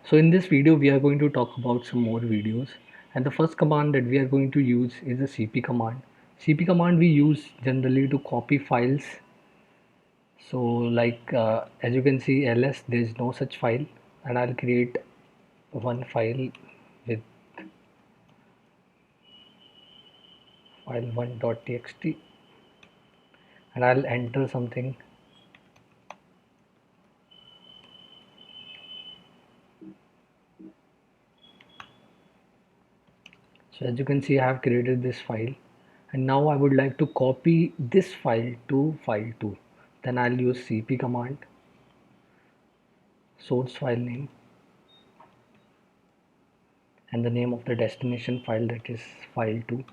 So in this video we are going to talk about some more videos, and the first command that we are going to use is the cp command. Cp command we use generally to copy files. So like as you can see ls, there is no such file, and I'll create one file with file1.txt, and I'll enter something. So as you can see I have created this file, and now I would like to copy this file to file 2. Then I'll use cp command, source file name, and the name of the destination file, that is file 2,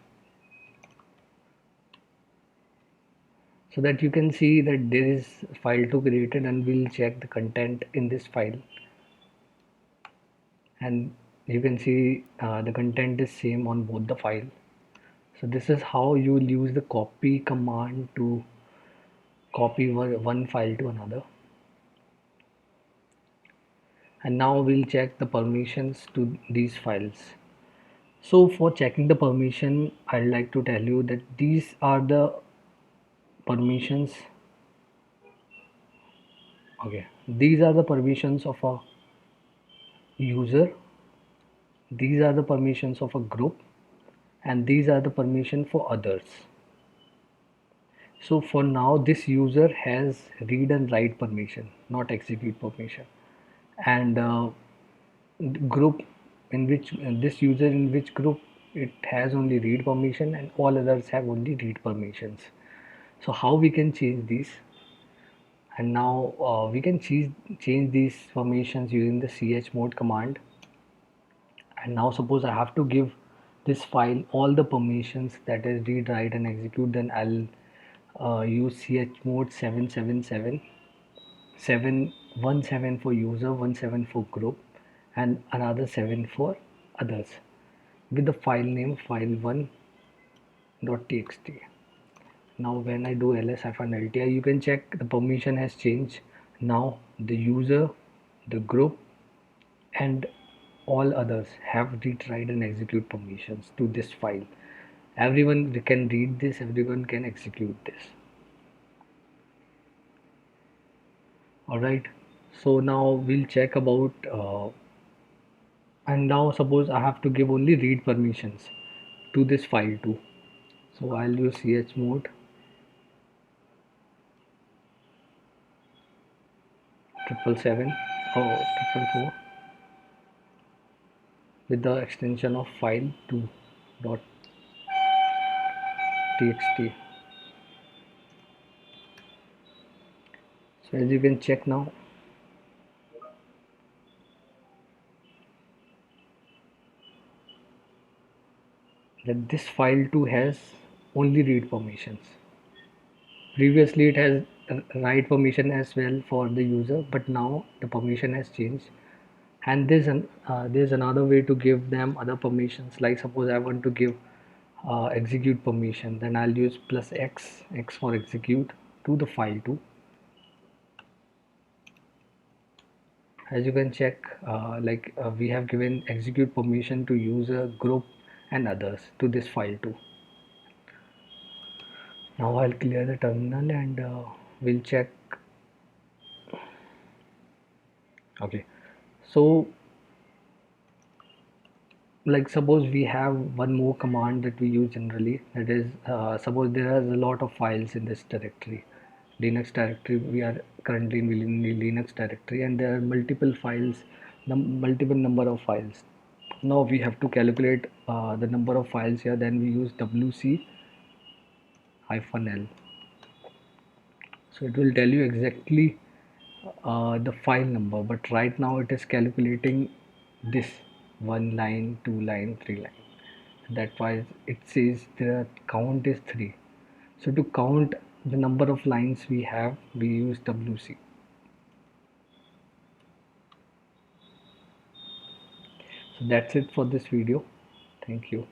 so that you can see that there is file 2 created, and we'll check the content in this file, and you can see the content is same on both the file. So this is how you will use the copy command to copy one file to another. And now we'll check the permissions to these files. So for checking the permission, I'd like to tell you that these are the permissions. Okay, these are the permissions of a user, these are the permissions of a group, and these are the permission for others. So for now this user has read and write permission, not execute permission, and group in which this user in which group, it has only read permission, and all others have only read permissions. So how we can change these? And now we can change these permissions using the chmod command. And now suppose I have to give this file all the permissions, that is read, write and execute, then I'll use chmod 777, 717 for user, 17 for group, and another 7 for others, with the file name file1.txt. Now when I do ls-lti, you can check the permission has changed. Now the user, the group, and all others have read, write and execute permissions to this file. Everyone can read this, everyone can execute this. Alright, so now we'll check about and now suppose I have to give only read permissions to this file too. So I'll use chmod 777 or 444 with the extension of file2.txt. So as you can check now, that this file2 has only read permissions. Previously it has write permission as well for the user, but now the permission has changed. And there's another way to give them other permissions. Like suppose I want to give execute permission, then I'll use plus x for execute to the file 2. As you can check, we have given execute permission to user, group and others to this file 2. Now I'll clear the terminal and we'll check. Okay, so like suppose we have one more command that we use generally, that is suppose there is a lot of files in this directory, Linux directory. We are currently in the Linux directory, and there are multiple files, multiple number of files. Now we have to calculate the number of files here. Then we use wc -l, so it will tell you exactly the file number, but right now it is calculating this one line, two line, three line. That's why it says the count is 3. So to count the number of lines we have, we use wc. So that's it for this video. Thank you.